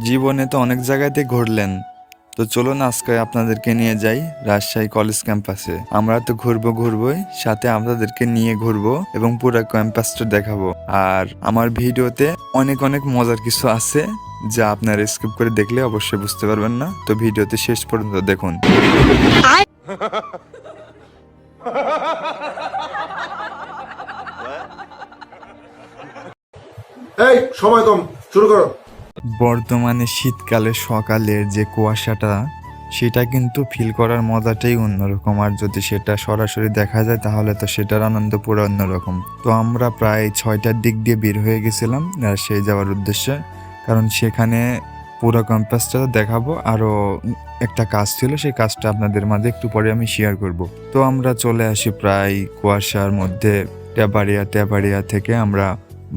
জীবনে তো অনেক জায়গাতে ঘুরলেন, তো চলুন আজকে আপনাদেরকে নিয়ে যাই রাজশাহী কলেজ ক্যাম্পাসে। আমরা তো ঘুরবোই, সাথে আপনাদেরকে নিয়ে ঘুরবো এবং পুরো ক্যাম্পাসটা দেখাবো। আর আমার ভিডিওতে অনেক অনেক মজার কিছু আছে যা আপনারা স্কিপ করে দেখলে অবশ্যই বুঝতে পারবেন না। তো ভিডিওতে শেষ পর্যন্ত দেখুন। এই সময় কম, শুরু করো। বর্তমানে শীতকালে সকালের যে কুয়াশাটা, সেটা কিন্তু ফিল করার মজাটাই অন্যরকম। আর যদি সেটা সরাসরি দেখা যায় তাহলে তো সেটার আনন্দ পুরো অন্যরকম। তো আমরা প্রায় 6টার দিক দিয়ে বের হয়ে গেছিলাম রাজশাহী যাওয়ার উদ্দেশ্যে, কারণ সেখানে পুরো ক্যাম্পাসটা দেখাবো। আরও একটা কাজ ছিল, সেই কাজটা আপনাদের মাঝে একটু পরে আমি শেয়ার করব। তো আমরা চলে আসি প্রায় কুয়াশার মধ্যে তেবাড়িয়া থেকে আমরা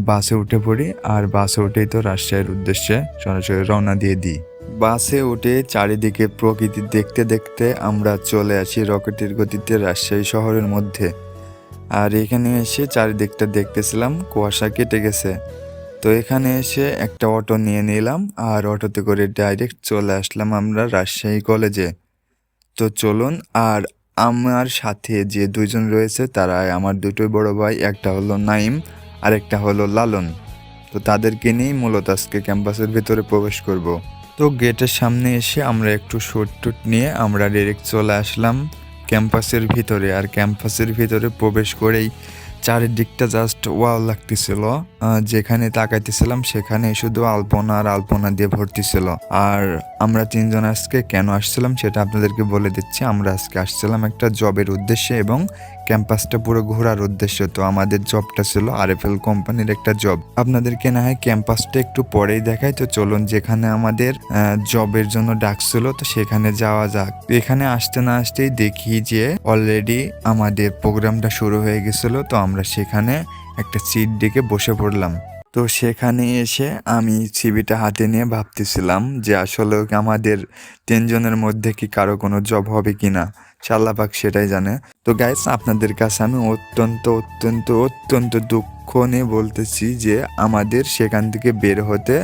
বাসে উঠে পড়ি। আর বাসে উঠেই তো রাজশাহীর উদ্দেশ্যে সরাসরি রওনা দিয়ে দিই। বাসে উঠে চারিদিকে প্রকৃতি দেখতে দেখতে আমরা চলে আসি রকেটের গতিতে রাজশাহী শহরের মধ্যে। আর এখানে এসে চারিদিকটা দেখতেছিলাম, কুয়াশা কেটে গেছে। তো এখানে এসে একটা অটো নিয়ে নিলাম, আর অটোতে করে ডাইরেক্ট চলে আসলাম আমরা রাজশাহী কলেজে। তো চলুন। আর আমার সাথে যে দুইজন রয়েছে তারা আমার দুটোই বড় ভাই, একটা হলো নাইম আর একটা হলো লালন। তো তাদেরকে নিয়েই মূলত আজকে ক্যাম্পাসের ভিতরে প্রবেশ করব। তো গেটের সামনে এসে আমরা একটু শুট টুট নিয়ে আমরা ডাইরেক্ট চলে আসলাম ক্যাম্পাসের ভিতরে। আর ক্যাম্পাসের ভিতরে প্রবেশ করেই চারিদিকটা জাস্ট ওয়াও লাগতেছিল। যেখানে তাকাইতেছিলাম সেখানে শুধু আলপনা আর আলপনা দিয়ে ভর্তি ছিল। আর আমরা তিনজন আজকে কেন আসছিলাম সেটা আপনাদেরকে বলে দিচ্ছি। আমরা আজকে আসছিলাম একটা জবের উদ্দেশ্যে এবং ক্যাম্পাসটা পুরো ঘোরার উদ্দেশ্যে। তো আমাদের জবটা ছিল আরএফএল কোম্পানির একটা জব। আপনাদেরকে না হয় ক্যাম্পাসটা একটু পরেই দেখাই। তো চলুন, যেখানে আমাদের জবের জন্য ডাকছিল তো সেখানে যাওয়া যাক। এখানে আসতে না আসতেই দেখি যে অলরেডি আমাদের প্রোগ্রামটা শুরু হয়ে গেছিল। তো আমরা সেখানে একটা সিট ডেকে বসে পড়লাম। তো সেখানে এসে আমি সিভিটা হাতে নিয়ে ভাবতেছিলাম যে আসলে আমাদের 3জনের মধ্যে কি কারো কোনো জব হবে কিনা, আল্লাহ পাক সেটাই জানে। তো গাইস, আপনাদের কাছে আমি অত্যন্ত দুঃখ নিয়ে বলতেছি যে আমাদের সেখান থেকে বের হতে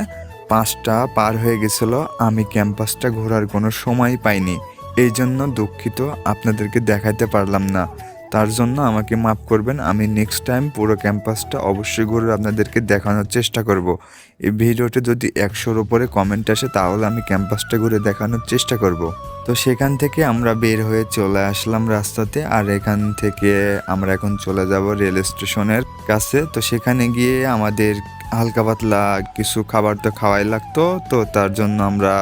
5টা পার হয়ে গেছিল। আমি ক্যাম্পাসটা ঘোরার কোনো সময় পাইনি, এই জন্য দুঃখিত, আপনাদেরকে দেখাতে পারলাম না। তার জন্য আমাকে মাফ করবেন। আমি নেক্সট টাইম পুরো ক্যাম্পাসটা অবশ্যই ঘুরে আপনাদেরকে দেখানোর চেষ্টা করব। এই ভিডিওতে যদি 100-র উপরে কমেন্ট আসে তাহলে আমি ক্যাম্পাসটা ঘুরে দেখানোর চেষ্টা করব। তো সেখান থেকে আমরা বের হয়ে চলে আসলাম রাস্তাতে। আর এখান থেকে আমরা এখন চলে যাব রেল স্টেশনের কাছে। তো সেখানে গিয়ে আমাদের হালকা পাতলা কিছু খাবার তো খাওয়াই লাগতো। তো তার জন্য আমরা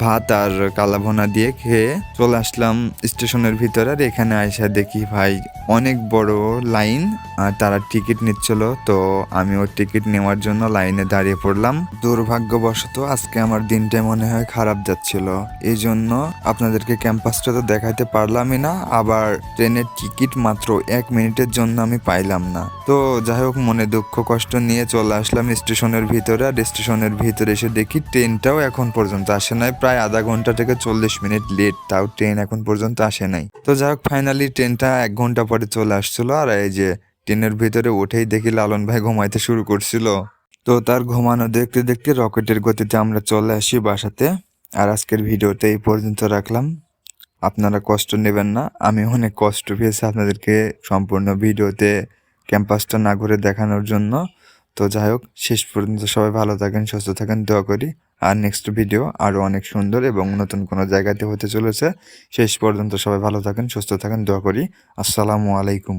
ভাত আর কালাভুনা দিয়ে খেয়ে চলে আসলাম স্টেশনের ভিতরে। আর এখানে আইসা দেখি ভাই অনেক বড় লাইন, আর তারা টিকিট নিচ্ছিল। তো আমিও টিকিট নেওয়ার জন্য লাইনে দাঁড়িয়ে পড়লাম। দুর্ভাগ্যবশত আজকে আমার দিনটা মনে হয় খারাপ যাচ্ছিল, এই জন্য আপনাদেরকে ক্যাম্পাসটা তো দেখাতে পারলামই না। আবার ট্রেনের টিকিট মাত্র 1 মিনিটের জন্য আমি পাইলাম না। তো যাই হোক, মনে দুঃখ কষ্ট নিয়ে চলে আসলাম স্টেশনের ভিতরে। আর স্টেশনের ভিতরে এসে দেখি ট্রেনটাও এখন পর্যন্ত আসে নাই। প্রায় আধা ঘন্টা থেকে 40 মিনিট লেট, তাও ট্রেন এখন পর্যন্ত আসে নাই। তো যাই হোক, ফাইনালি ট্রেনটা 1 ঘন্টা পরে চলে আসছিল। আর এই যে ট্রেনের ভিতরে উঠেই দেখি লালন ভাই ঘুমাইতে শুরু করছিল। তো তার ঘুমানো দেখতে দেখতে রকেটের গতিতে আমরা চলে আসি বাসাতে। আর আজকের ভিডিওটা এই পর্যন্ত রাখলাম। আপনারা কষ্ট নেবেন না, আমি অনেক কষ্ট পেয়েছি আপনাদেরকে সম্পূর্ণ ভিডিওতে ক্যাম্পাসটা না ঘুরে দেখানোর জন্য। তো যাই হোক, শেষ পর্যন্ত সবাই ভালো থাকেন, সুস্থ থাকেন, দোয়া করি। আর নেক্সট ভিডিও আরও অনেক সুন্দর এবং নতুন কোনো জায়গাতে হতে চলেছে। শেষ পর্যন্ত সবাই ভালো থাকেন, সুস্থ থাকেন, দোয়া করি। আসসালামু আলাইকুম।